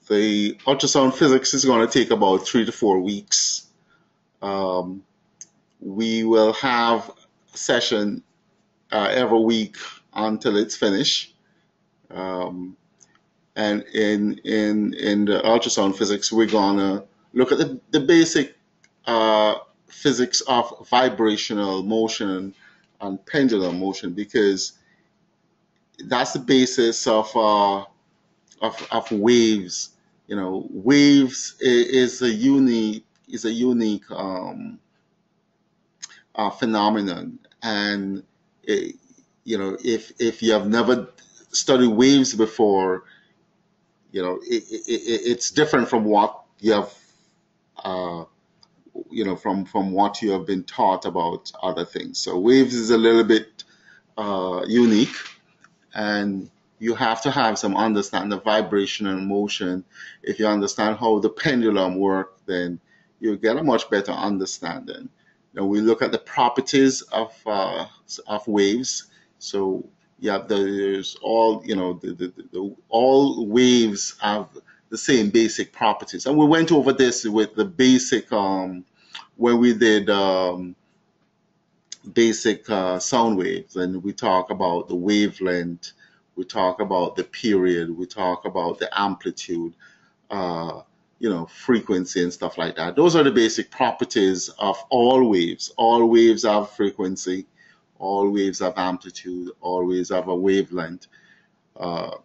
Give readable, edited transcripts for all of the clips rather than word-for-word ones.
The ultrasound physics is going to take about 3 to 4 weeks. Um, we will have a session every week until it's finished. Um, and in the ultrasound physics, we're gonna look at the basic uh, physics of vibrational motion and pendulum motion, because that's the basis of waves. You know, waves is a unique phenomenon, and it, if you have never studied waves before, it's different from what you have uh, from what you have been taught about other things. So waves is a little bit unique, and you have to have some understanding of vibration and motion. If you understand how the pendulum works, then you get a much better understanding. Now we look at the properties of waves. So yeah, there's all all waves have the same basic properties, and we went over this with the basic when we did basic sound waves, and we talk about the wavelength, we talk about the period, we talk about the amplitude, uh, frequency and stuff like that. Those are the basic properties of all waves. All waves have frequency, all waves have amplitude, all waves have a wavelength.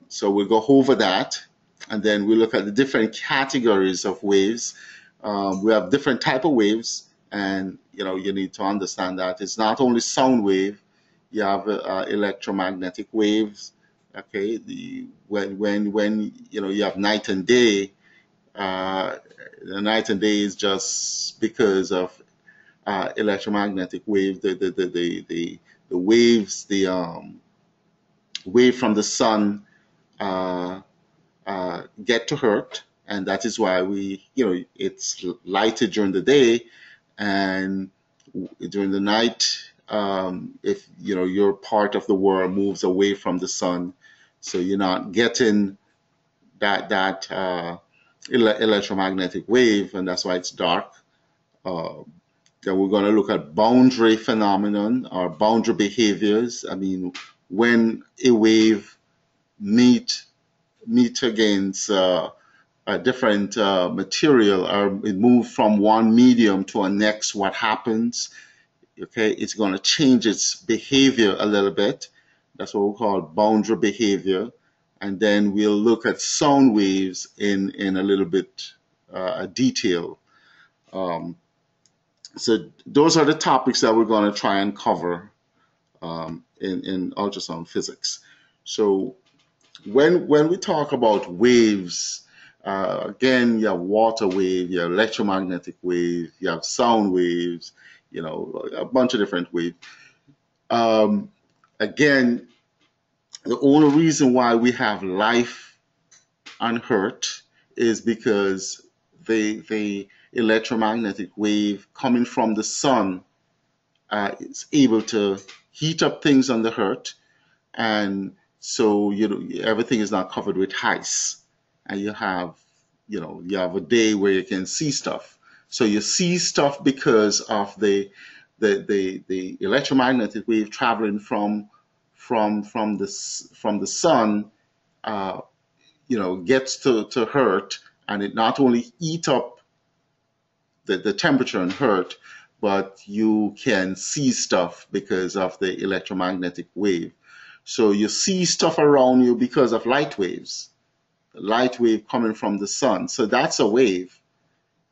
So we'll go over that, and then we look at the different categories of waves. We have different type of waves, and you need to understand that it's not only sound wave. You have electromagnetic waves. Okay, when you have night and day. The night and day is just because of electromagnetic wave. The waves, the wave from the sun get to Earth, and that is why it's lighter during the day, and during the night, if your part of the world moves away from the sun, so you're not getting that electromagnetic wave, and that's why it's dark. Uh, then we're going to look at boundary phenomenon or boundary behaviors. I mean, when a wave meet against a different material, or it moves from one medium to a next, what happens? Okay, it's going to change its behavior a little bit. That's what we call boundary behavior. And then we'll look at sound waves in a little bit detail. Um, so those are the topics that we're going to try and cover in ultrasound physics. So when we talk about waves, again, you have water wave, you have electromagnetic wave, you have sound waves, a bunch of different waves. Um, Again, the only reason why we have life on Earth is because the electromagnetic wave coming from the sun is able to heat up things on the Earth, and so everything is not covered with ice, and you have a day where you can see stuff. So you see stuff because of the electromagnetic wave traveling from the sun, uh, gets to Earth, and it not only eat up the temperature on Earth, but you can see stuff because of the electromagnetic wave. So you see stuff around you because of light waves, the light wave coming from the sun. So that's a wave,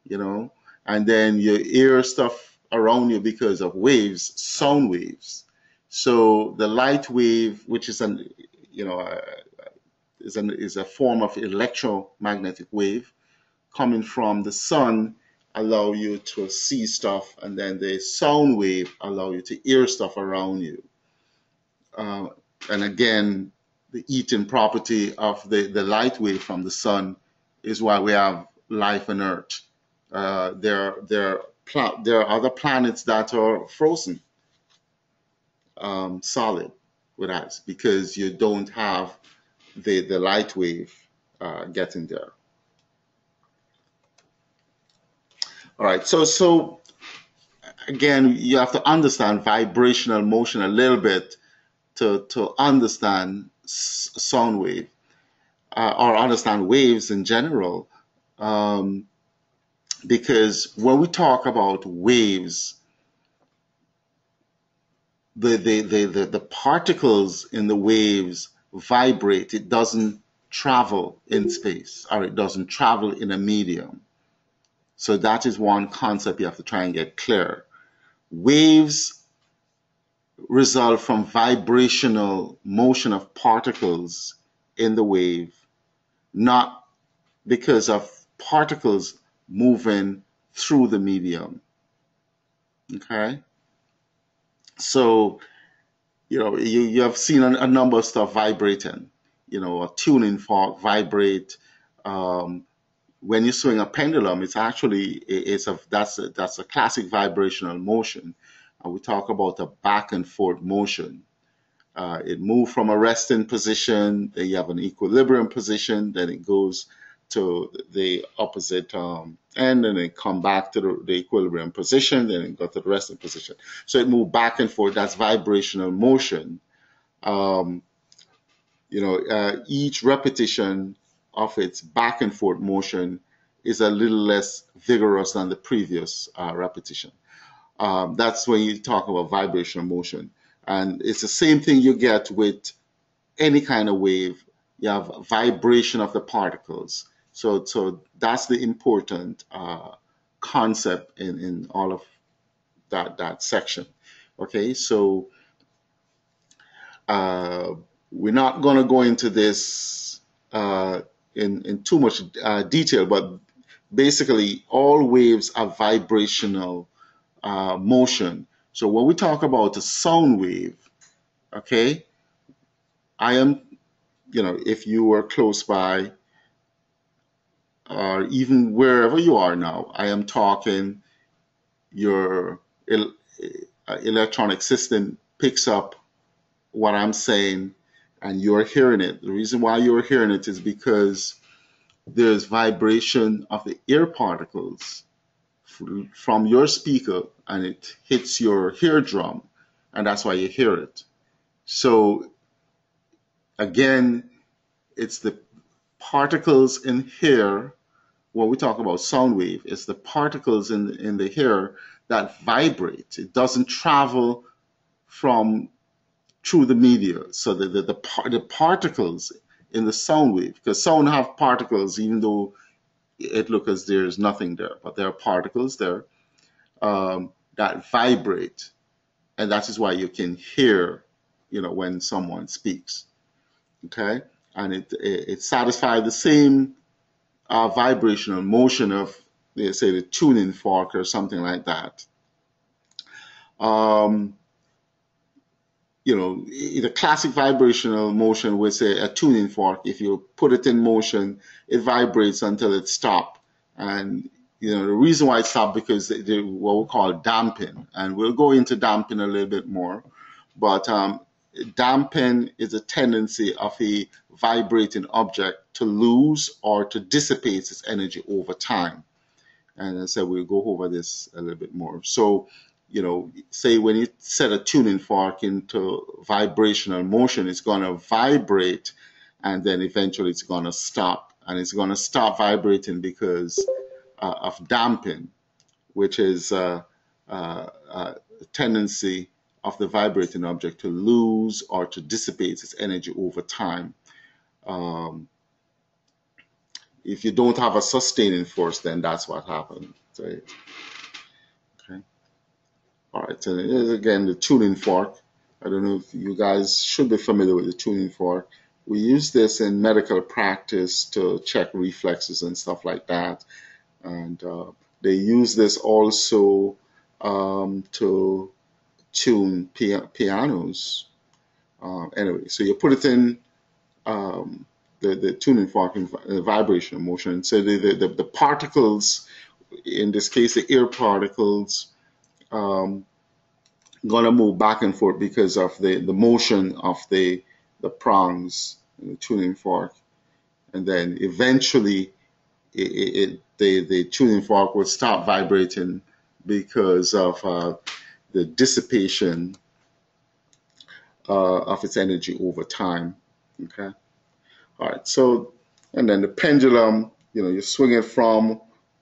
you know. And then you hear stuff around you because of waves, sound waves. So the light wave, which is you know, uh, is a form of electromagnetic wave coming from the sun, allow you to see stuff, and then the sound wave allow you to hear stuff around you. Uh, and again, the heating property of the light wave from the sun is why we have life on Earth. There are other planets that are frozen, solid with ice, because you don't have the light wave getting there. All right. So again, you have to understand vibrational motion a little bit to understand sound wave, or understand waves in general. Um, because when we talk about waves, the particles in the waves vibrate. It doesn't travel in space, or it doesn't travel in a medium. So that is one concept you have to try and get clear. Waves result from vibrational motion of particles in the wave, not because of particles moving through the medium. Okay? So, you have seen a number of stuff vibrating. A tuning fork vibrate. Um, when you swing a pendulum, that's a classic vibrational motion. And we talk about a back and forth motion. It moves from a resting position, then you have an equilibrium position, then it goes to the opposite end, and then come back to the equilibrium position, then it goes to the resting position. So it moves back and forth. That's vibrational motion. Um, each repetition of its back and forth motion is a little less vigorous than the previous repetition. That's when you talk about vibrational motion. And it's the same thing you get with any kind of wave. You have vibration of the particles. So that's the important concept in all of that section. Okay, so uh, we're not going to go into this in too much detail, but basically all waves are vibrational motion. So when we talk about a sound wave, okay, I am, if you were close by, or even wherever you are now, I am talking, your electronic system picks up what I'm saying, and you're hearing it. The reason why you're hearing it is because there's vibration of the air particles from your speaker, and it hits your eardrum, and that's why you hear it. So again, it's the particles in here. When we talk about sound wave, it's the particles in the hair that vibrate. It doesn't travel from through the media. So the particles in the sound wave, because sound have particles, even though it looks as there's nothing there, but there are particles there that vibrate, and that is why you can hear, when someone speaks. Okay, and it satisfies the same vibrational motion of, let's say, the tuning fork or something like that. Um, the classic vibrational motion would say a tuning fork. If you put it in motion, it vibrates until it stops. And the reason why it stops because they what we call damping, and we'll go into damping a little bit more. But damping is a tendency of a vibrating object to lose or to dissipate its energy over time. And I said we'll go over this a little bit more. So, say when you set a tuning fork into vibrational motion, it's going to vibrate, and then eventually it's going to stop. And it's going to stop vibrating because of damping, which is a tendency of the vibrating object to lose or to dissipate its energy over time. Um, if you don't have a sustaining force, then that's what happens. Right? Okay. All right. So again, the tuning fork. I don't know if you guys should be familiar with the tuning fork. We use this in medical practice to check reflexes and stuff like that. And they use this also to tune pianos. Anyway, so you put it in um, the tuning fork in vibration motion. So the particles, in this case, the air particles, um, gonna move back and forth because of the motion of the prongs in the tuning fork, and then eventually the tuning fork would stop vibrating because of the dissipation of its energy over time. Okay. All right. So, and then the pendulum, you swing it from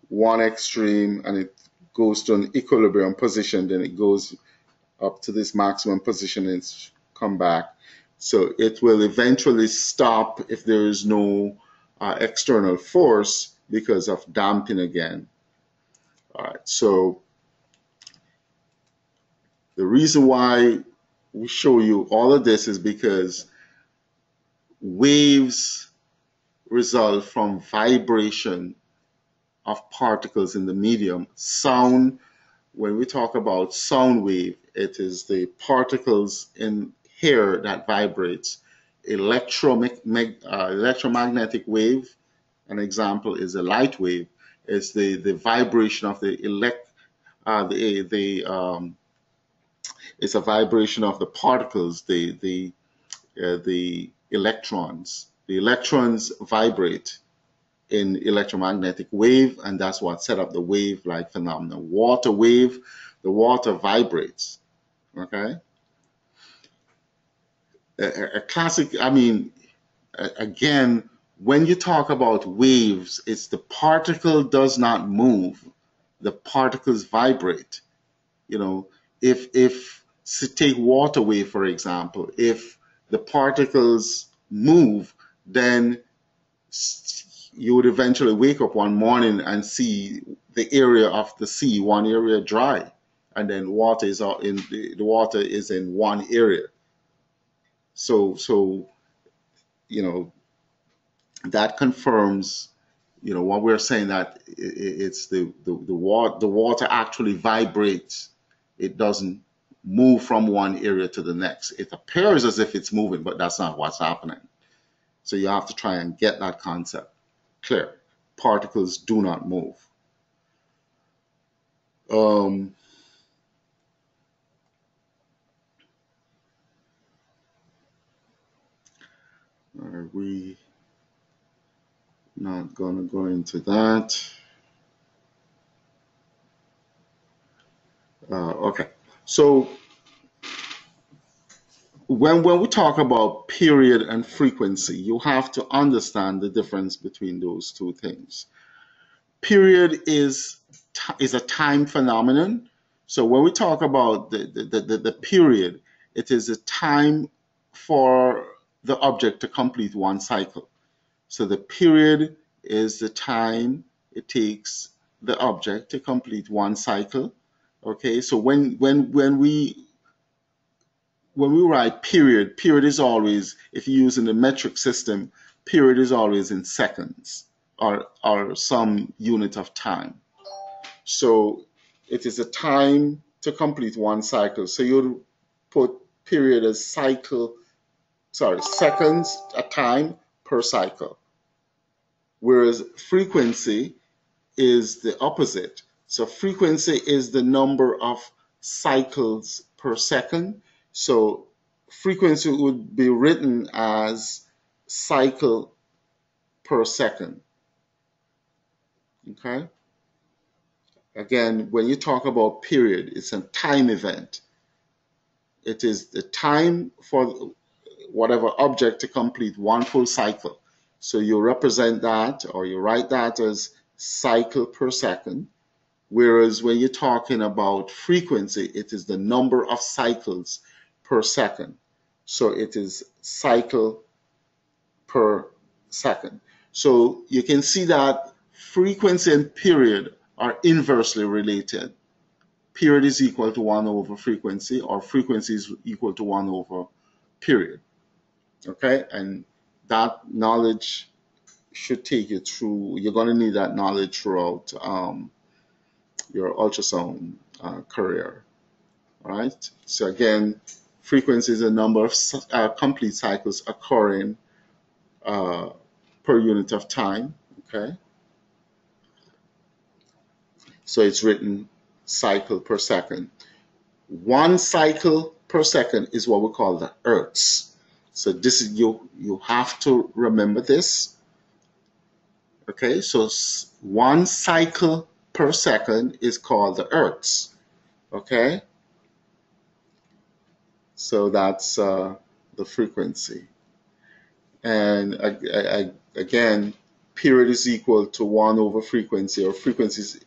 one extreme and it goes to an equilibrium position, then it goes up to this maximum position and it's come back. So it will eventually stop if there is no external force because of damping again. All right. So the reason why we show you all of this is because waves result from vibration of particles in the medium. Sound, when we talk about sound wave, it is the particles in here that vibrates. Electromagnetic wave, an example is a light wave, is the vibration of it's a vibration of the particles, the electrons. The electrons vibrate in electromagnetic wave, and that's what set up the wave-like phenomenon. Water wave, the water vibrates. Okay. A classic, again, when you talk about waves, it's the particle does not move, the particles vibrate. If take water wave, for example, if the particles move, then you would eventually wake up one morning and see the area of the sea, one area dry, and then water is the water is in one area. So that confirms what we're saying, that it's the water actually vibrates. It doesn't move from one area to the next. It appears as if it's moving, but that's not what's happening. So you have to try and get that concept clear. Particles do not move. Are we not going to go into that? Okay. So when we talk about period and frequency, you have to understand the difference between those two things. Period is a time phenomenon. So when we talk about the period, it is a time for the object to complete one cycle. So the period is the time it takes the object to complete one cycle. Okay, so when we write period is always, if you use in the metric system, period is always in seconds or some unit of time. So it is a time to complete one cycle. So you'll put period as seconds a time per cycle. Whereas frequency is the opposite. So frequency is the number of cycles per second. So frequency would be written as cycle per second. Okay? Again, when you talk about period, it's a time event. It is the time for whatever object to complete one full cycle. So you represent that, or you write that as cycle per second. Whereas when you're talking about frequency, it is the number of cycles per second. So it is cycle per second. So you can see that frequency and period are inversely related. Period is equal to 1 over frequency, or frequency is equal to 1 over period. Okay, and that knowledge should take you through. You're going to need that knowledge throughout your ultrasound career. All right. So again, frequency is a number of complete cycles occurring per unit of time. Okay. So it's written cycle per second. One cycle per second is what we call the hertz. So this is you have to remember this. Okay, so one cycle per second is called the hertz. Okay, so that's the frequency. And again, period is equal to 1 over frequency, or frequency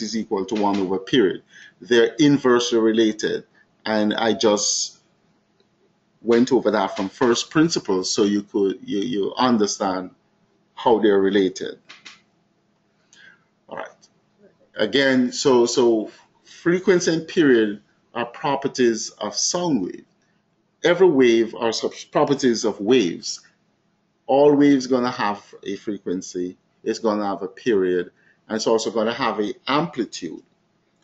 is equal to 1 over period. They're inversely related. And I just went over that from first principles so you understand how they're related. All right. Again, so frequency and period are properties of sound wave. Every wave are properties of waves. All waves going to have a frequency, it's going to have a period, and it's also going to have an amplitude.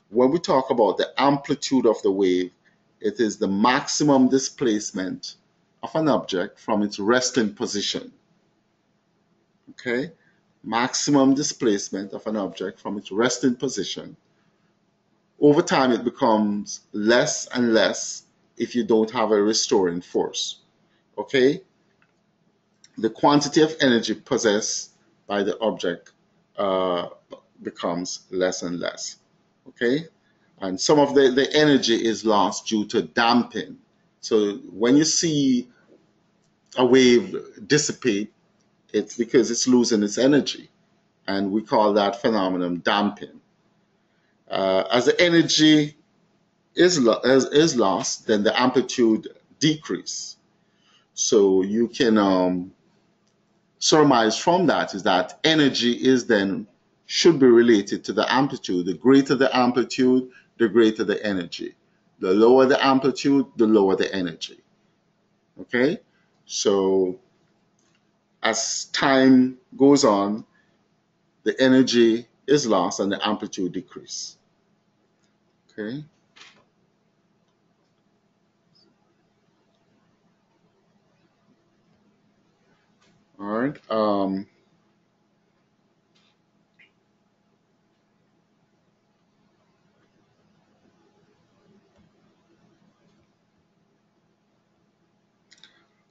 When we talk about the amplitude of the wave, it is the maximum displacement of an object from its resting position. Okay? Maximum displacement of an object from its resting position. Over time, it becomes less and less if you don't have a restoring force. Okay? The quantity of energy possessed by the object becomes less and less. Okay? And some of the energy is lost due to damping. So when you see a wave dissipate, it's because it's losing its energy. And we call that phenomenon damping. As the energy is lost, then the amplitude decreases. So you can surmise from that is that energy is then should be related to the amplitude. The greater the amplitude, the greater the energy. The lower the amplitude, the lower the energy. Okay? So as time goes on, the energy is lost and the amplitude decreases. Okay? All right.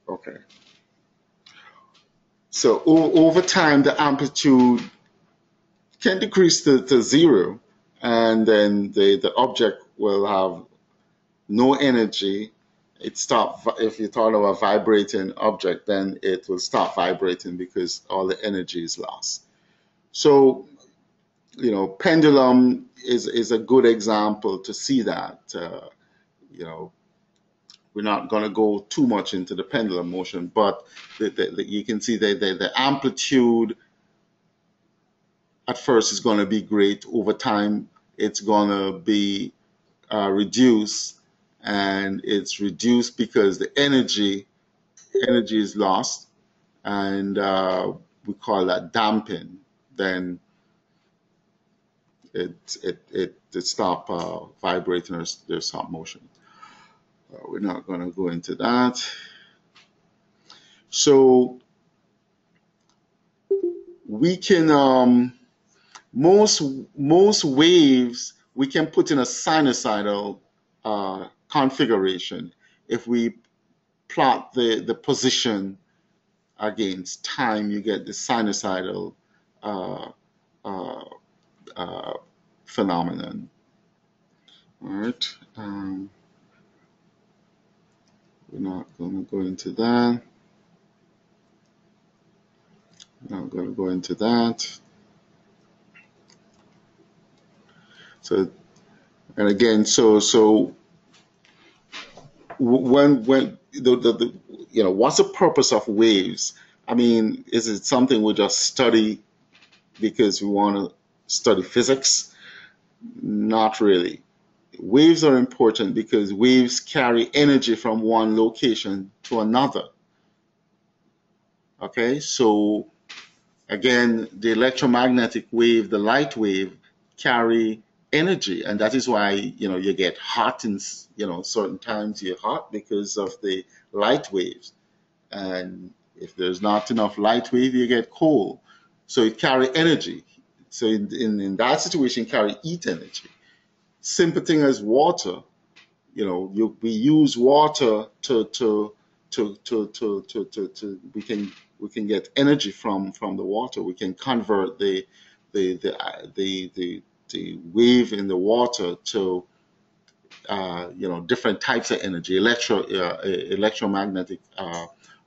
Okay. So over time, the amplitude can decrease to zero, and then the object will have no energy. It stop. If you thought of a vibrating object, then it will stop vibrating because all the energy is lost. So, pendulum is a good example to see that. You know, we're not going to go too much into the pendulum motion, but you can see the amplitude at first is going to be great. Over time, it's going to be reduced, and it's reduced because the energy is lost, and we call that damping. Then it stop vibrating, or there's stop motion. We're not going to go into that. So we can most waves we can put in a sinusoidal configuration if we plot the position against time. You get the sinusoidal uh, uh, phenomenon. All right. We're not going to go into that. Not going to go into that. So, and again, so when the what's the purpose of waves? I mean, is it something we just study because we want to study physics? Not really. Waves are important because waves carry energy from one location to another. Okay, so again, the electromagnetic wave, the light wave, carry energy, and that is why you get hot in certain times. You're hot because of the light waves, and if there's not enough light wave, you get cold. So it carry energy. So in that situation, carry heat energy. Simple thing as water. We use water to we can we can get energy from the water. We can convert the wave in the water to different types of energy, electromagnetic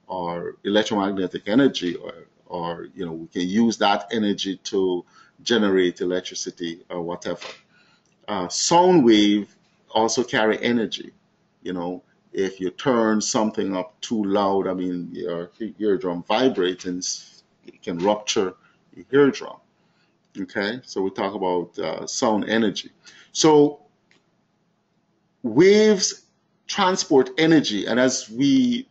or electromagnetic energy, or we can use that energy to generate electricity or whatever. Sound wave also carry energy. If you turn something up too loud, I mean, your eardrum vibrates and it can rupture your eardrum. Okay, so we talk about sound energy. So waves transport energy, and as we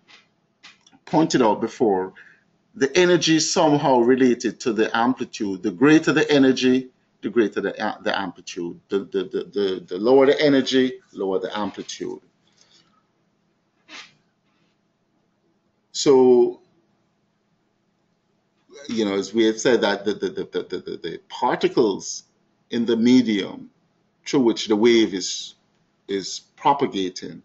pointed out before, the energy is somehow related to the amplitude. The greater the energy, the greater the amplitude. The lower the energy, lower the amplitude. So, as we have said, that the particles in the medium through which the wave is propagating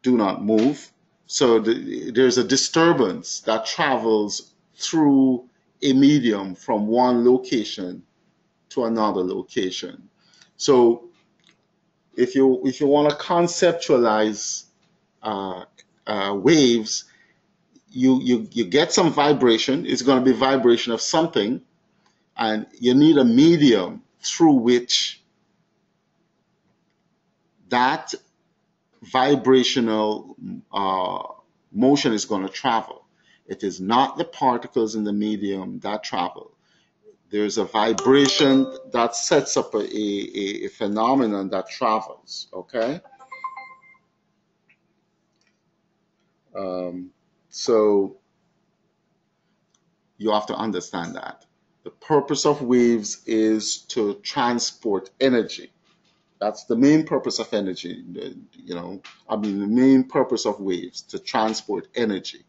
do not move. So there's a disturbance that travels through a medium from one location to another location. So if you want to conceptualize waves, you get some vibration. It's going to be vibration of something, and you need a medium through which that vibrational motion is going to travel. It is not the particles in the medium that travel. There's a vibration that sets up a phenomenon that travels, okay? So you have to understand that. The purpose of waves is to transport energy. That's the main purpose of energy, the main purpose of waves, to transport energy.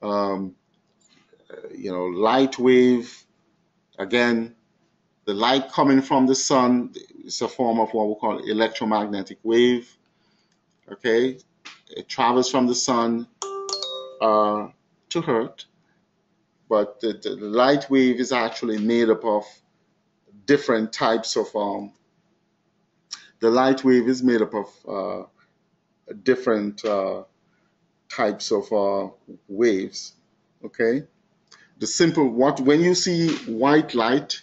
Light wave, again, the light coming from the sun is a form of what we call electromagnetic wave. Okay, it travels from the sun to Earth, but the light wave is actually made up of different types of the light wave is made up of different types of waves. Okay, when you see white light,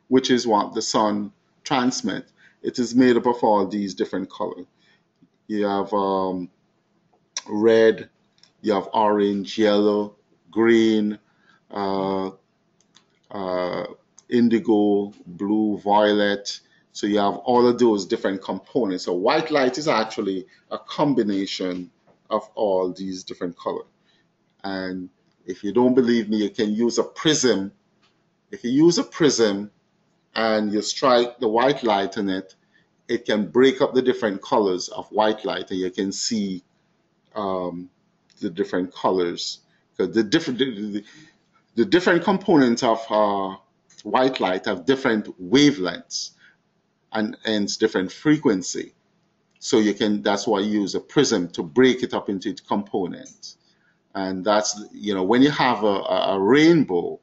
which is what the sun transmits, it is made up of all these different colors. You have red, you have orange, yellow, green, indigo, blue, violet. So you have all of those different components. So white light is actually a combination of all these different colors. And if you don't believe me, you can use a prism. If you use a prism and you strike the white light in it, it can break up the different colors of white light, and you can see the different colors. Because the different components of white light have different wavelengths and hence different frequency. So that's why you use a prism to break it up into its components. And that's, when you have a rainbow,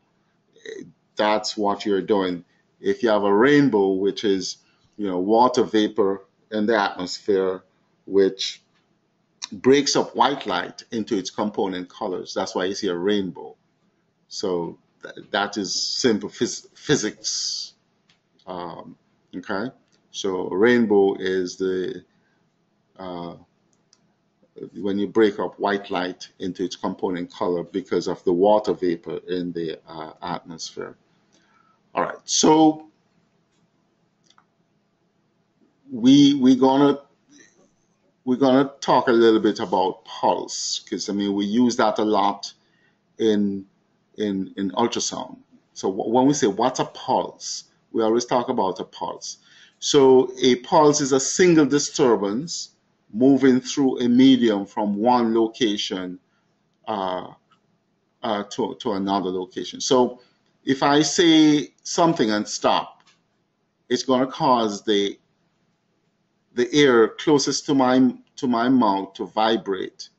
that's what you're doing. If you have a rainbow, which is, water vapor in the atmosphere, which breaks up white light into its component colors, that's why you see a rainbow. So that is simple physics. Okay, so a rainbow is when you break up white light into its component color because of the water vapor in the atmosphere. All right, so we're gonna talk a little bit about pulse, because we use that a lot in ultrasound. So when we say what's a pulse, we always talk about a pulse. So a pulse is a single disturbance moving through a medium from one location to another location. So if I say something and stop, it's going to cause the air closest to my mouth to vibrate,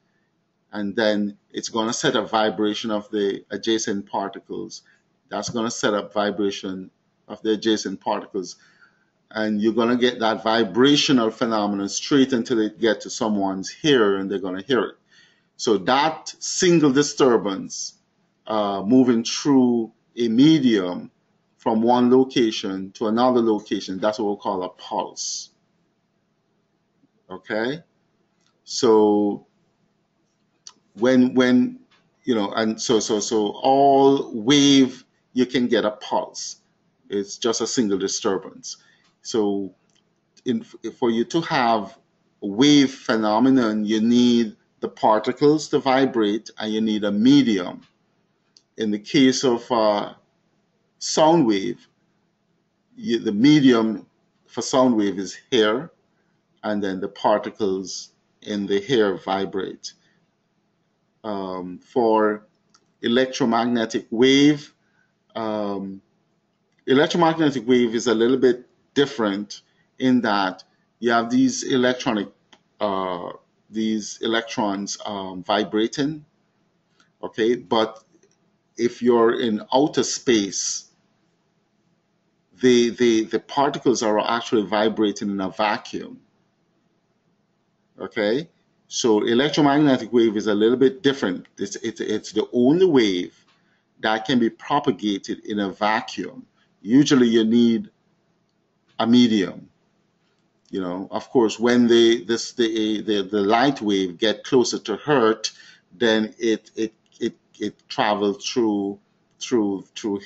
and then it's going to set a vibration of the adjacent particles. That's going to set up vibration of the adjacent particles, and you're going to get that vibrational phenomenon straight until it get to someone's ear, and they're going to hear it. So that single disturbance moving through a medium from one location to another location, that's what we call a pulse. Okay? So when and so all wave, you can get a pulse. It's just a single disturbance. So for you to have a wave phenomenon, you need the particles to vibrate, and you need a medium. In the case of sound wave, the medium for sound wave is hair, and then the particles in the hair vibrate. For electromagnetic wave, electromagnetic wave is a little bit different in that you have these electrons vibrating, okay? But if you're in outer space, the particles are actually vibrating in a vacuum, okay? So electromagnetic wave is a little bit different. It's the only wave that can be propagated in a vacuum. Usually you need a medium. Of course, when the light wave get closer to Earth, then it travels through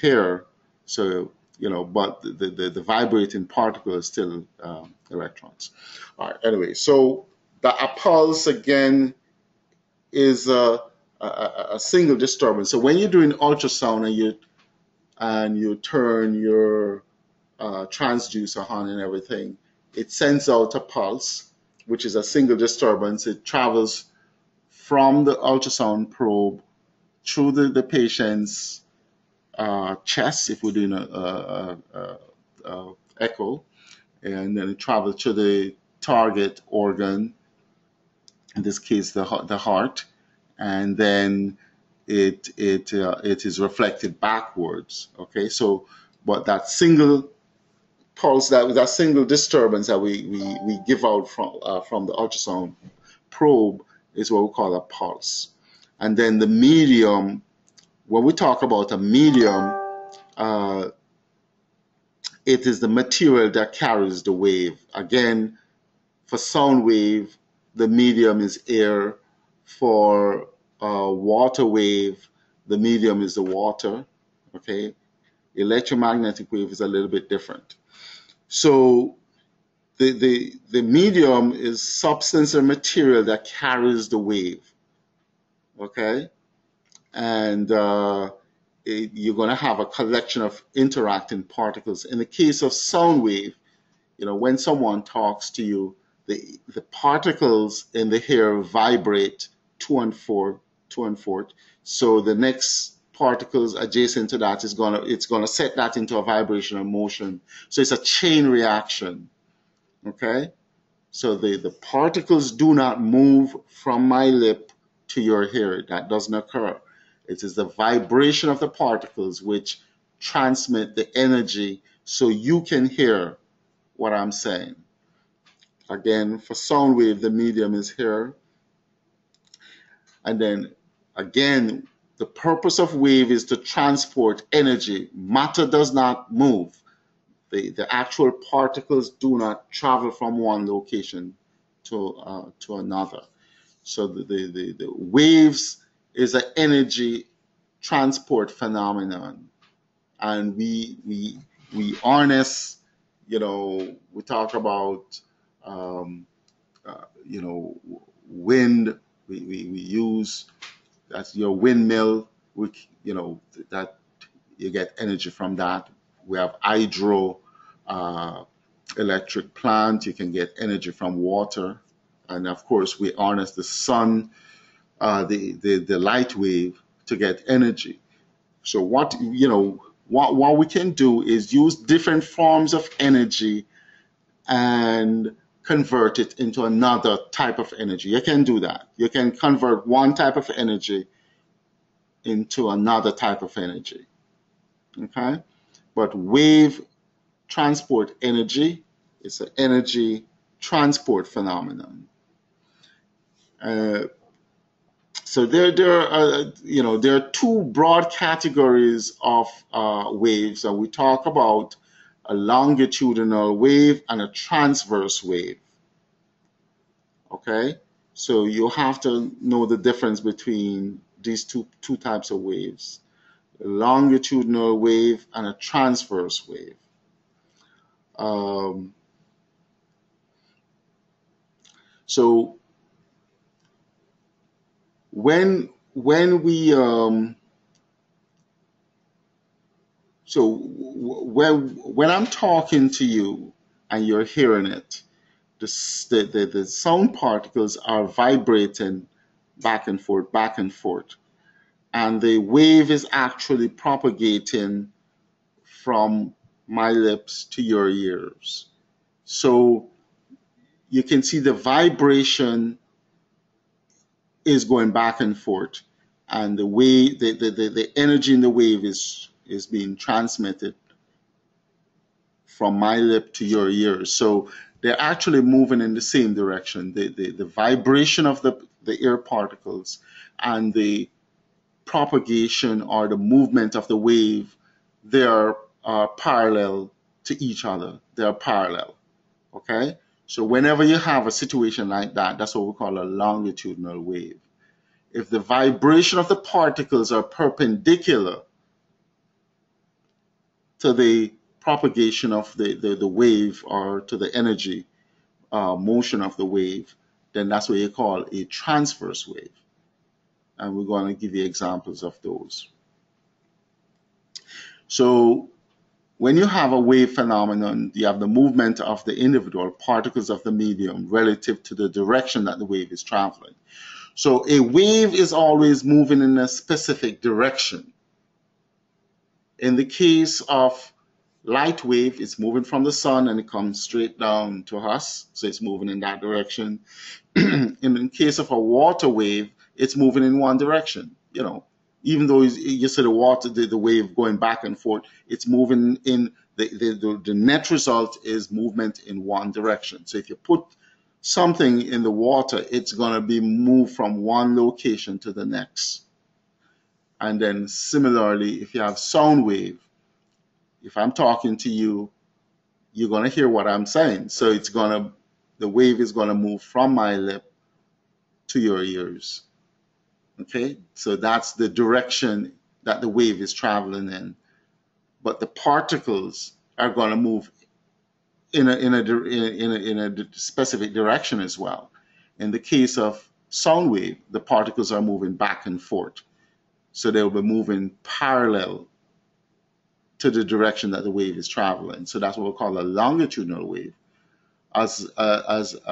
here. So but the vibrating particle is still electrons. All right. Anyway, so a pulse again is a single disturbance. So when you're doing ultrasound and you turn your transducer on and everything, it sends out a pulse, which is a single disturbance. It travels from the ultrasound probe through the patient's chest, if we're doing a echo, and then it travels to the target organ, in this case the heart, and then it is reflected backwards. Okay, so but that single pulse, that single disturbance that we give out from the ultrasound probe is what we call a pulse. And then the medium, when we talk about a medium, it is the material that carries the wave. Again, for sound wave, the medium is air. For water wave, the medium is the water. Okay, electromagnetic wave is a little bit different. So the medium is substance or material that carries the wave. Okay, and you're going to have a collection of interacting particles. In the case of sound wave, when someone talks to you, the particles in the hair vibrate to and forth. So the next particles adjacent to that it's gonna set that into a vibrational motion. So it's a chain reaction. Okay? So the particles do not move from my lip to your hair. That doesn't occur. It is the vibration of the particles which transmit the energy so you can hear what I'm saying. Again, for sound wave, the medium is here. And then again, the purpose of wave is to transport energy. Matter does not move. The actual particles do not travel from one location to another. So the waves is an energy transport phenomenon, and we harness. We talk about wind. We use, that's your windmill. That you get energy from that. We have hydro electric plant. You can get energy from water, and of course we harness the sun, the light wave to get energy. So what we can do is use different forms of energy and convert it into another type of energy. You can do that. You can convert one type of energy into another type of energy. Okay? But wave transport energy is an energy transport phenomenon. So there are two broad categories of waves, and we talk about a longitudinal wave and a transverse wave. Okay, so you have to know the difference between these two types of waves: a longitudinal wave and a transverse wave. Um, so when we when I'm talking to you and you're hearing it, the sound particles are vibrating back and forth, and the wave is actually propagating from my lips to your ears. So you can see the vibration is going back and forth, and the energy in the wave is being transmitted from my lip to your ears. So they're actually moving in the same direction. The vibration of the air particles and the propagation or the movement of the wave, they are parallel to each other. They are parallel. Okay? So whenever you have a situation like that, that's what we call a longitudinal wave. If the vibration of the particles are perpendicular to the propagation of the wave, or to the energy motion of the wave, then that's what you call a transverse wave. And we're going to give you examples of those. So when you have a wave phenomenon, you have the movement of the individual particles of the medium relative to the direction that the wave is traveling. So a wave is always moving in a specific direction. In the case of light wave, it's moving from the sun and it comes straight down to us, so it's moving in that direction. In the case of a water wave, it's moving in one direction. Even though you see the wave going back and forth, it's moving in the net result is movement in one direction. So if you put something in the water, it's going to be moved from one location to the next. And then similarly, if you have sound wave, if I'm talking to you, you're going to hear what I'm saying. So the wave is going to move from my lip to your ears. Okay, so that's the direction that the wave is traveling in. But the particles are going to move in a specific direction as well. In the case of sound wave, the particles are moving back and forth. So they'll be moving parallel to the direction that the wave is traveling. So that's what we call a longitudinal wave, as a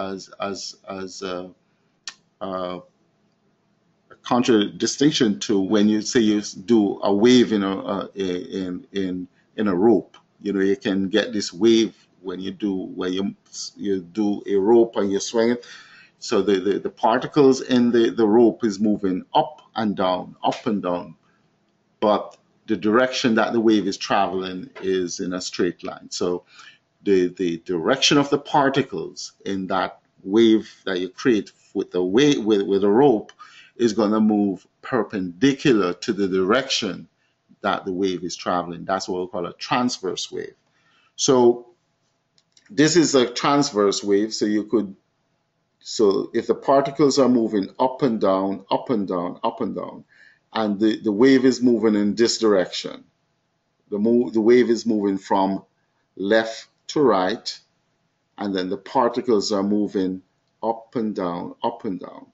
contradistinction to when you say you do a wave in a rope. You can get this wave when you do a rope and you swing it. So the particles in the rope is moving up and down, but the direction that the wave is traveling is in a straight line. So the direction of the particles in that wave that you create with the with a rope is going to move perpendicular to the direction that the wave is traveling. That's what we call a transverse wave. So this is a transverse wave. So if the particles are moving up and down, up and down, up and down, and the wave is moving in this direction, the wave is moving from left to right, and then the particles are moving up and down, up and down.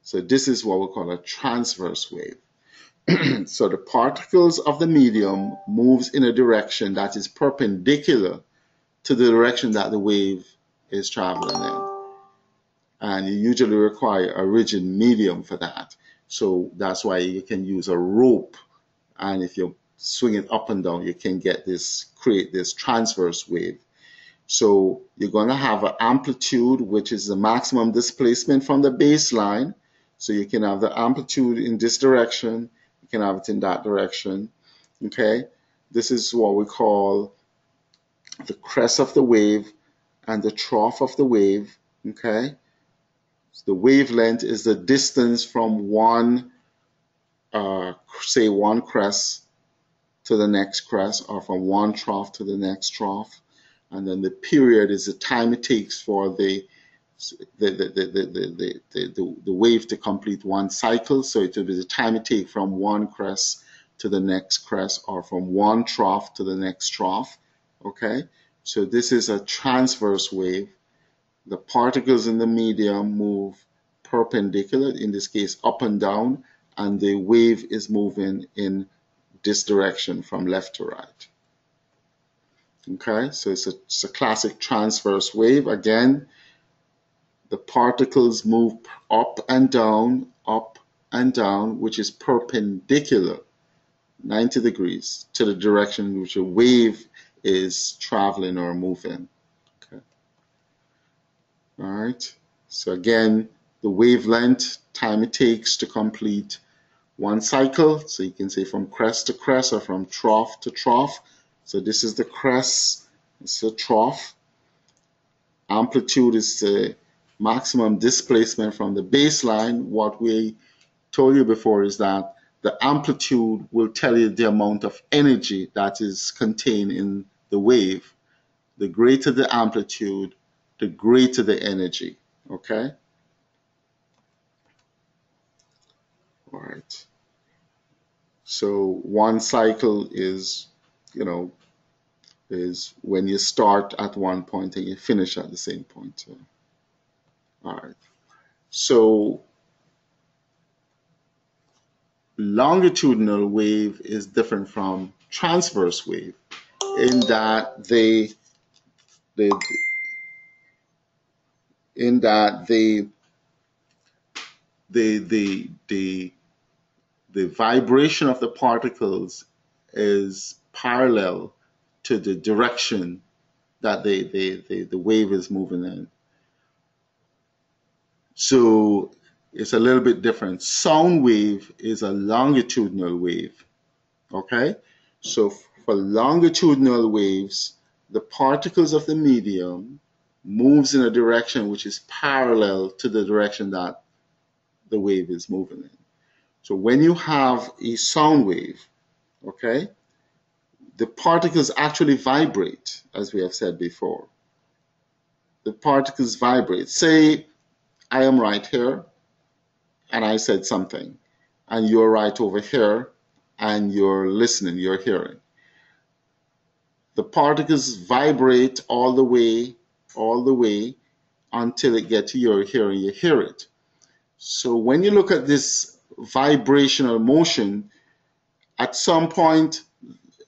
So this is what we call a transverse wave. So the particles of the medium moves in a direction that is perpendicular to the direction that the wave is traveling in. And you usually require a rigid medium for that. So that's why you can use a rope. And if you swing it up and down, you can create this transverse wave. So you're going to have an amplitude, which is the maximum displacement from the baseline. So you can have the amplitude in this direction, you can have it in that direction. Okay, this is what we call the crest of the wave and the trough of the wave. Okay, so the wavelength is the distance from one, say, one crest to the next crest, or from one trough to the next trough. And then the period is the time it takes for the wave to complete one cycle. So it will be the time it takes from one crest to the next crest, or from one trough to the next trough. Okay, so this is a transverse wave. The particles in the medium move perpendicular, in this case up and down, and the wave is moving in this direction from left to right. Okay, so it's a classic transverse wave. Again, the particles move up and down, which is perpendicular 90 degrees to the direction in which a wave is traveling or moving. Okay. All right, so again, the wavelength, time it takes to complete one cycle. So you can say from crest to crest or from trough to trough. So this is the crest, it's the trough. Amplitude is the maximum displacement from the baseline. What we told you before is that the amplitude will tell you the amount of energy that is contained in the wave. The greater the amplitude, the greater the energy. Okay? All right. So one cycle is, is when you start at one point and you finish at the same point. All right. So longitudinal wave is different from transverse wave in that they in that the vibration of the particles is parallel to the direction that the wave is moving in. So it's a little bit different. Sound wave is a longitudinal wave. Okay? So for longitudinal waves, the particles of the medium moves in a direction which is parallel to the direction that the wave is moving in. So when you have a sound wave, okay, the particles actually vibrate, as we have said before. The particles vibrate. Say I am right here and I said something, and you're right over here and you're listening, you're hearing. The particles vibrate all the way until it gets to your hearing, you hear it. So when you look at this vibrational motion, at some point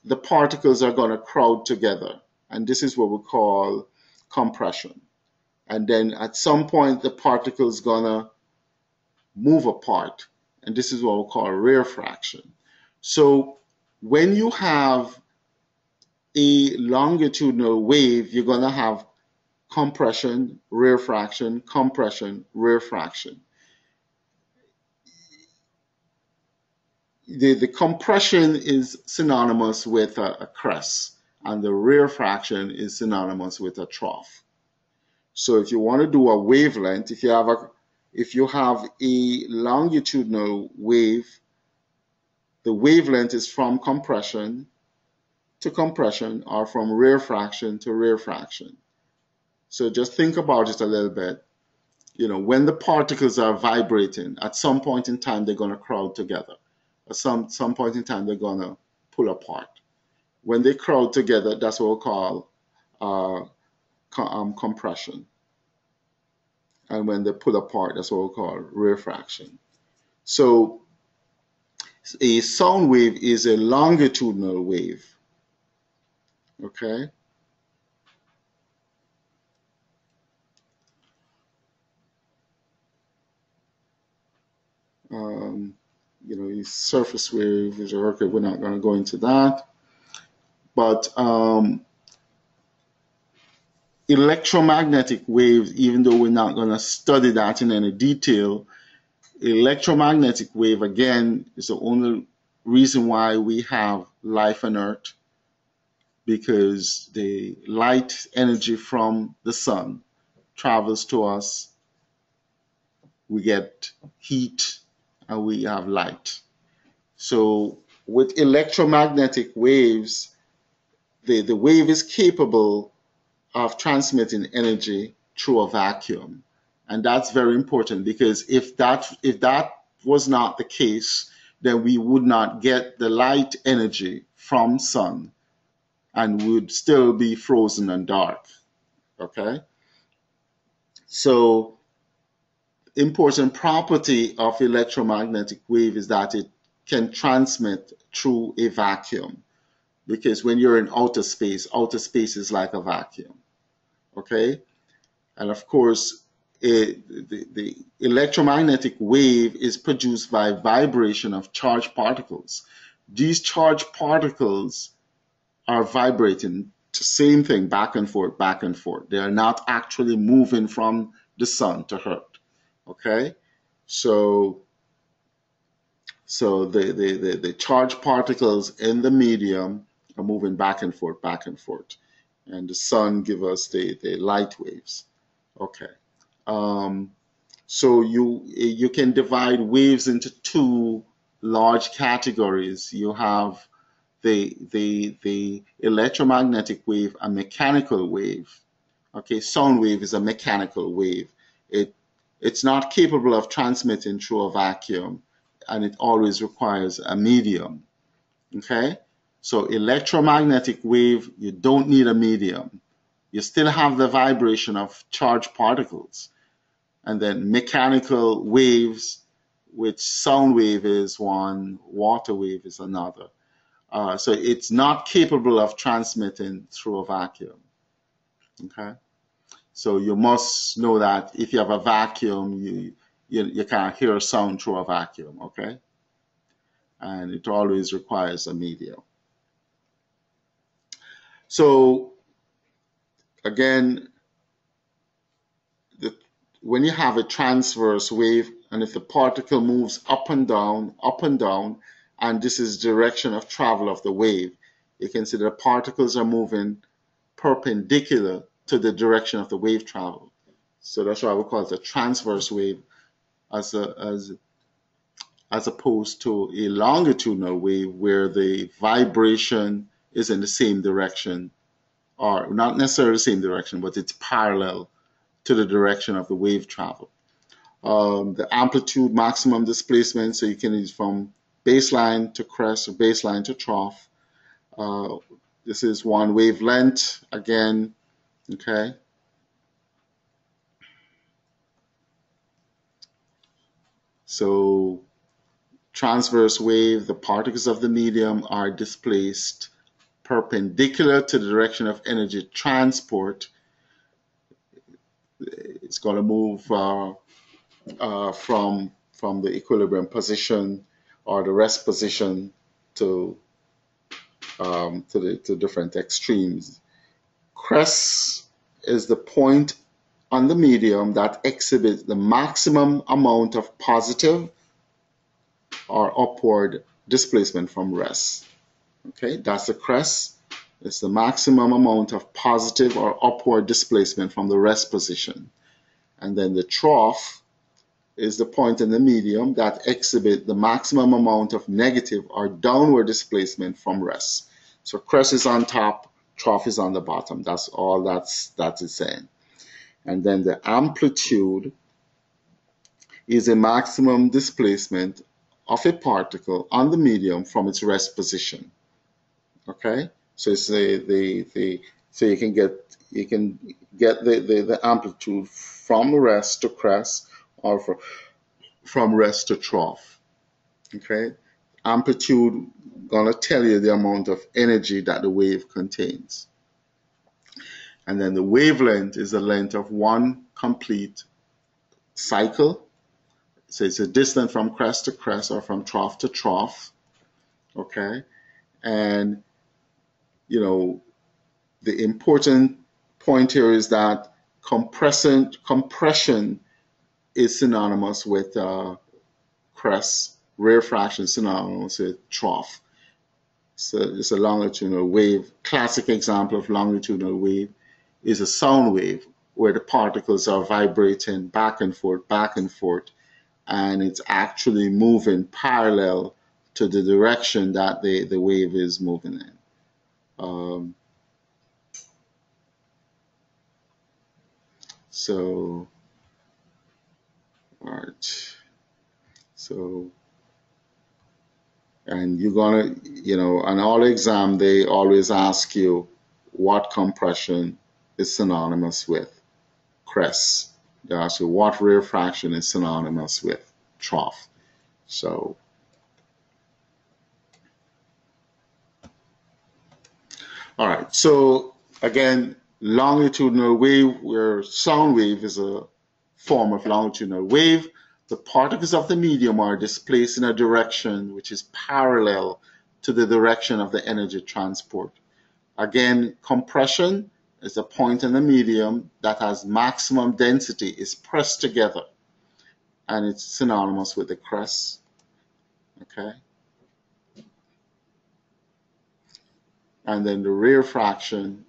the particles are going to crowd together, and this is what we call compression. And then at some point the particles going to move apart, and this is what we call rarefaction. So when you have a longitudinal wave, you're going to have compression, rarefaction, compression, rarefaction. The compression is synonymous with a crest, and the rarefaction is synonymous with a trough. So if you want to do a wavelength, if you have a longitudinal wave, the wavelength is from compression to compression, or from rarefaction to rarefaction. So just think about it a little bit. When the particles are vibrating, at some point in time they're going to crowd together. At some point in time they're going to pull apart. When they crowd together, that's what we call compression. And when they pull apart, that's what we call rarefaction. So a sound wave is a longitudinal wave. Okay? Surface wave is okay. We're not going to go into that. But Electromagnetic waves, even though we're not going to study that in any detail, electromagnetic wave, again, is the only reason why we have life on Earth, because the light energy from the sun travels to us. We get heat and we have light. So with electromagnetic waves, the wave is capable of transmitting energy through a vacuum. And that's very important, because if that was not the case, then we would not get the light energy from sun and would still be frozen and dark. Okay? So important property of electromagnetic wave is that it can transmit through a vacuum, because when you're in outer space is like a vacuum. Okay? And of course, the electromagnetic wave is produced by vibration of charged particles. These charged particles are vibrating, same thing, back and forth, back and forth. They are not actually moving from the sun to Earth. Okay? So the charged particles in the medium are moving back and forth, back and forth. And the sun gives us the light waves. Okay. So you can divide waves into two large categories. You have the electromagnetic wave and mechanical wave. Okay, sound wave is a mechanical wave. It's not capable of transmitting through a vacuum, and it always requires a medium. Okay, so electromagnetic wave, you don't need a medium. You still have the vibration of charged particles. And then mechanical waves, which sound wave is one, water wave is another. So it's not capable of transmitting through a vacuum. Okay, so you must know that if you have a vacuum, you can't hear sound through a vacuum. Okay, and it always requires a medium. So again, when you have a transverse wave, and if the particle moves up and down, and this is direction of travel of the wave, you can see the particles are moving perpendicular to the direction of the wave travel. So that's why we call it a transverse wave, as opposed to a longitudinal wave where the vibration is in the same direction, or not necessarily the same direction, but it's parallel to the direction of the wave travel. The amplitude, maximum displacement, so you can use from baseline to crest or baseline to trough. This is one wavelength again. Okay. So transverse wave, the particles of the medium are displaced perpendicular to the direction of energy transport. It's going to move from the equilibrium position or the rest position to the different extremes. Crest is the point on the medium that exhibits the maximum amount of positive or upward displacement from rest. Okay, that's the crest. It's the maximum amount of positive or upward displacement from the rest position. And then the trough is the point in the medium that exhibits the maximum amount of negative or downward displacement from rest. So crest is on top, trough is on the bottom. That's all that is saying. And then the amplitude is a maximum displacement of a particle on the medium from its rest position. Okay, so it's so you can get the amplitude from rest to crest, or from rest to trough. Okay, amplitude gonna tell you the amount of energy that the wave contains. And then the wavelength is the length of one complete cycle. So it's a distance from crest to crest or from trough to trough. Okay, and the important point here is that compression is synonymous with crest, rarefaction synonymous with trough. So it's a longitudinal wave. Classic example of longitudinal wave is a sound wave where the particles are vibrating back and forth, and it's actually moving parallel to the direction that the wave is moving in. So, all right. So, and you're gonna, on all exam, they always ask you what compression is synonymous with crest. They ask you what rarefaction is synonymous with trough. So, all right. So again, longitudinal wave, where sound wave is a form of longitudinal wave. The particles of the medium are displaced in a direction which is parallel to the direction of the energy transport. Again, compression is a point in the medium that has maximum density, is pressed together, and it's synonymous with the crest. Okay. And then the rarefaction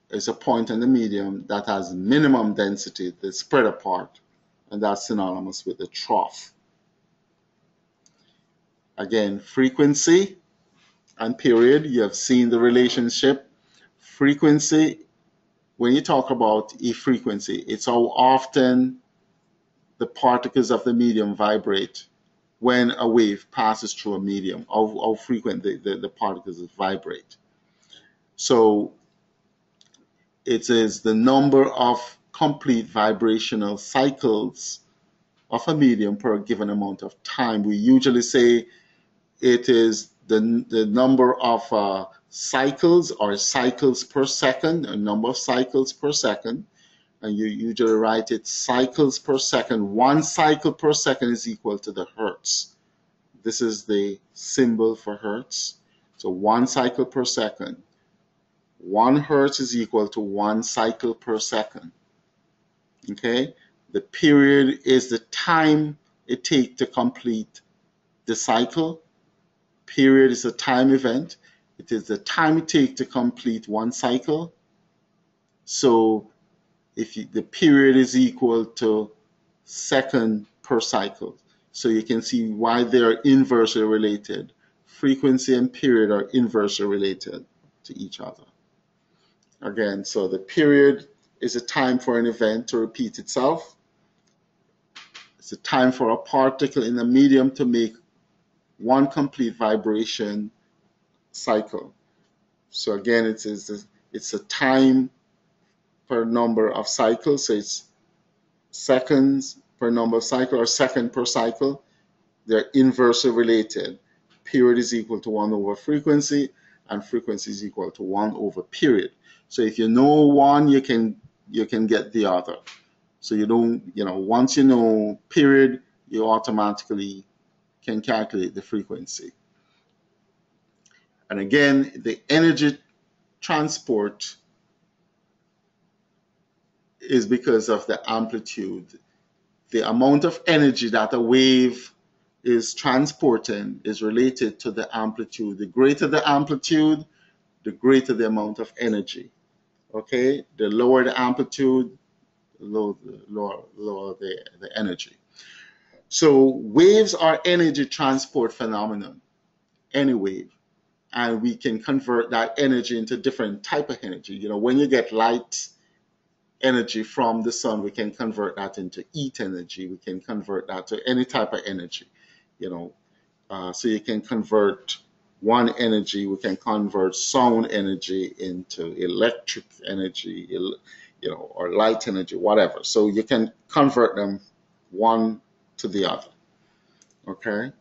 is a point in the medium that has minimum density, that's spread apart, and that's synonymous with the trough. Again, frequency and period, you have seen the relationship. Frequency, when you talk about a frequency, it's how often the particles of the medium vibrate when a wave passes through a medium, how frequent the particles vibrate. So it is the number of complete vibrational cycles of a medium per given amount of time. We usually say it is the number of cycles or cycles per second, a number of cycles per second, and you usually write it cycles per second. 1 cycle per second is equal to the hertz. This is the symbol for hertz. So 1 cycle per second. 1 hertz is equal to 1 cycle per second. Okay? The period is the time it takes to complete the cycle. Period is a time event. It is the time it takes to complete 1 cycle. So if the period is equal to second per cycle. So you can see why they are inversely related. Frequency and period are inversely related to each other. Again, so the period is a time for an event to repeat itself. It's a time for a particle in the medium to make 1 complete vibration cycle. So again, it's a time per number of cycles. So it's seconds per number of cycles, or second per cycle. They're inversely related. Period is equal to 1 over frequency, and frequency is equal to 1 over period. So if you know one, you can get the other. So you don't, once you know period, you automatically can calculate the frequency. And again, the energy transport is because of the amplitude. The amount of energy that a wave is transporting is related to the amplitude. The greater the amplitude, the greater the amount of energy. Okay, the lower the amplitude, the lower the energy. So waves are energy transport phenomenon, any wave, and we can convert that energy into different type of energy. When you get light energy from the sun, we can convert that into heat energy. We can convert that to any type of energy. So you can convert one energy. We can convert sound energy into electric energy, or light energy, whatever. So you can convert them one to the other. Okay.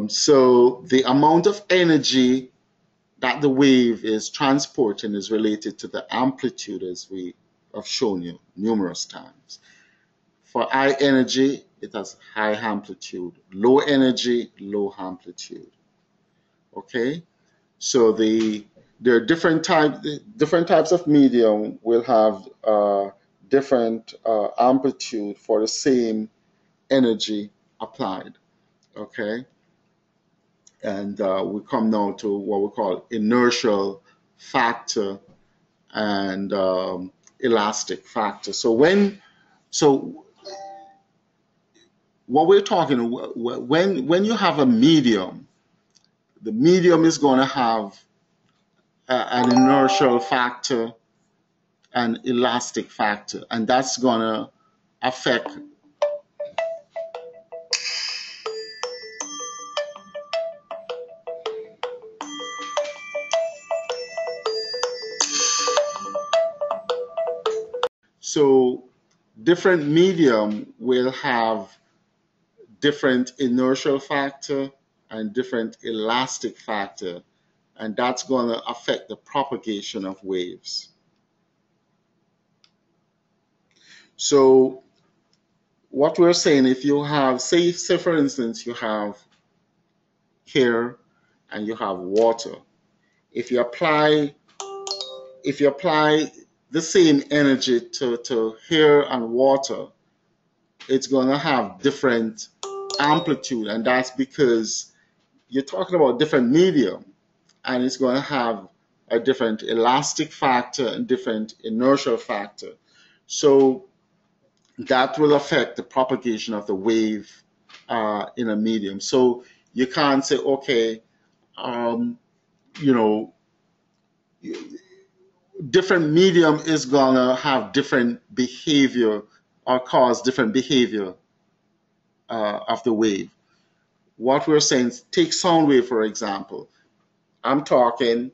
So the amount of energy that the wave is transporting is related to the amplitude, as we have shown you numerous times. For high energy, it has high amplitude. Low energy, low amplitude. Okay? So the there are different types of medium will have different amplitude for the same energy applied. Okay, and we come now to what we call inertial factor and elastic factor. So what we're talking, when you have a medium, the medium is going to have an inertial factor and elastic factor, and that's going to affect. So different medium will have different inertial factor and different elastic factor, and that's going to affect the propagation of waves. So what we're saying, if you have, say for instance, you have air and you have water. If you apply the same energy to air and water, it's going to have different amplitude, and that's because you're talking about different medium, and it's going to have a different elastic factor and different inertial factor. So that will affect the propagation of the wave in a medium. So you can't say, okay, you know, different medium is gonna have different behavior or cause different behavior of the wave. What we're saying, take sound wave for example. I'm talking,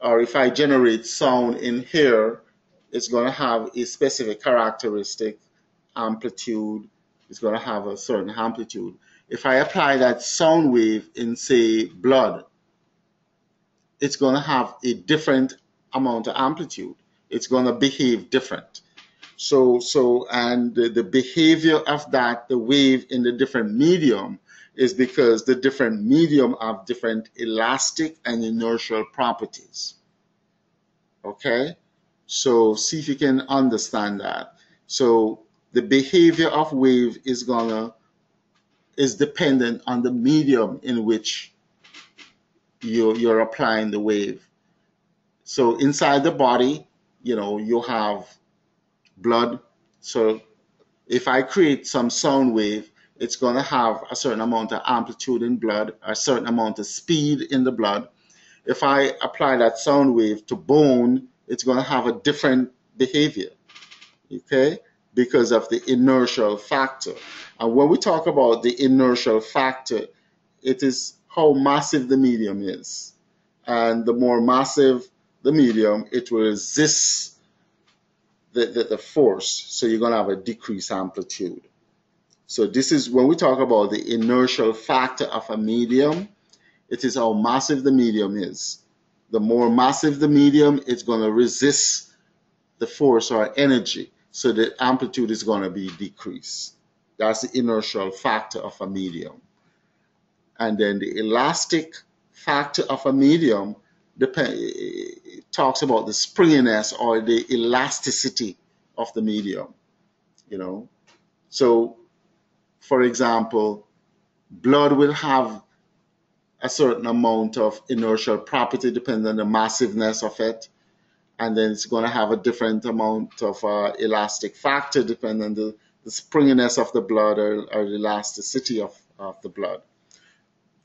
or if I generate sound in here, it's going to have a specific characteristic amplitude. It's going to have a certain amplitude. If I apply that sound wave in, say, blood, it's going to have a different amount of amplitude. It's going to behave different. And the behavior of that, the wave in the different medium, is because the different medium have different elastic and inertial properties. Okay? So see if you can understand that. So the behavior of wave is dependent on the medium in which you're applying the wave. So inside the body, you have blood. So if I create some sound wave, it's going to have a certain amount of amplitude in blood, a certain amount of speed in the blood. If I apply that sound wave to bone, it's going to have a different behavior, okay, because of the inertial factor. And when we talk about the inertial factor, it is how massive the medium is. And the more massive the medium, it will resist the force. So you're going to have a decreased amplitude. So this is when we talk about the inertial factor of a medium, it is how massive the medium is. The more massive the medium, it's going to resist the force or energy. So the amplitude is going to be decreased. That's the inertial factor of a medium. And then the elastic factor of a medium talks about the springiness or the elasticity of the medium. So for example, blood will have a certain amount of inertial property depending on the massiveness of it, and then it's going to have a different amount of elastic factor depending on the springiness of the blood or the elasticity of the blood.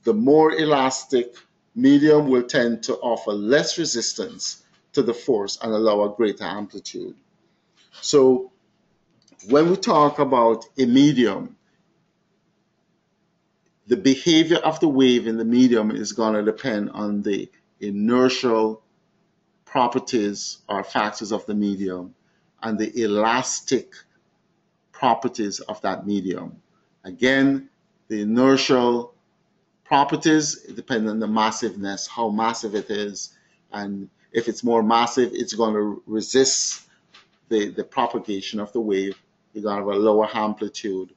The more elastic medium will tend to offer less resistance to the force and allow a greater amplitude. So when we talk about a medium, the behavior of the wave in the medium is going to depend on the inertial properties or factors of the medium and the elastic properties of that medium. Again, the inertial properties depend on the massiveness, how massive it is, and if it's more massive, it's going to resist the propagation of the wave. You're going to have a lower amplitude.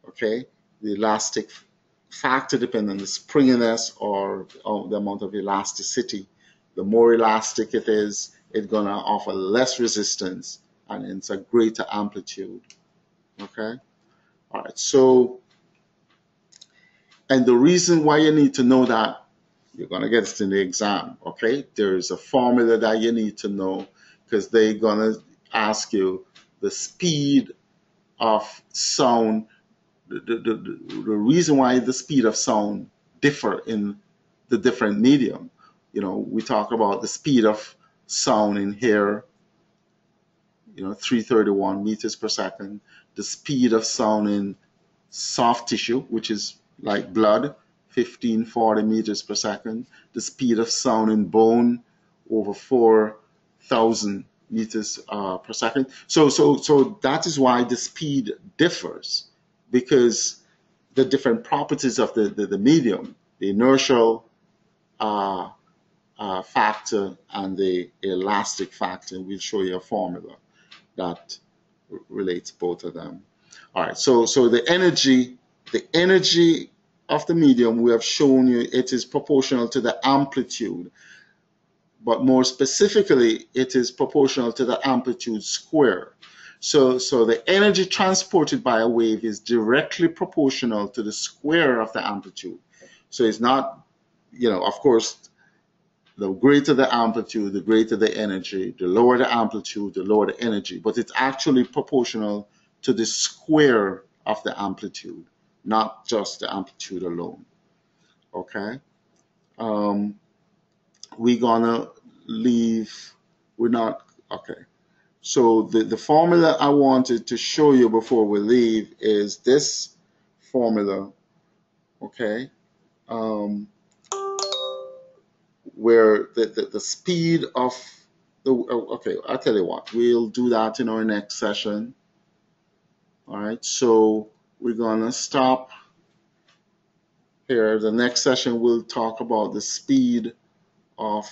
Okay? The elastic factor depends on the springiness or the amount of elasticity. The more elastic it is, it's going to offer less resistance and it's a greater amplitude. Okay? All right. So, and the reason why you need to know that, you're going to get it in the exam. Okay? There's a formula that you need to know because they're going to ask you the speed of sound. The reason why the speed of sound differ in the different medium. We talk about the speed of sound in hair, 331 meters per second. The speed of sound in soft tissue, which is like blood, 1540 meters per second. The speed of sound in bone, over 4,000 meters per second. So that is why the speed differs, because the different properties of the medium, the inertial factor and the elastic factor. We'll show you a formula that relates both of them. All right, so the energy of the medium, we have shown you it is proportional to the amplitude, but more specifically, it is proportional to the amplitude square. So the energy transported by a wave is directly proportional to the square of the amplitude. So it's not, of course, the greater the amplitude, the greater the energy. The lower the amplitude, the lower the energy. But it's actually proportional to the square of the amplitude, not just the amplitude alone. Okay? We're gonna leave, we're not, okay. So the formula I wanted to show you before we leave is this formula, okay? Where the speed of okay, I'll tell you what, we'll do that in our next session. All right, so we're gonna stop here. The next session we'll talk about the speed of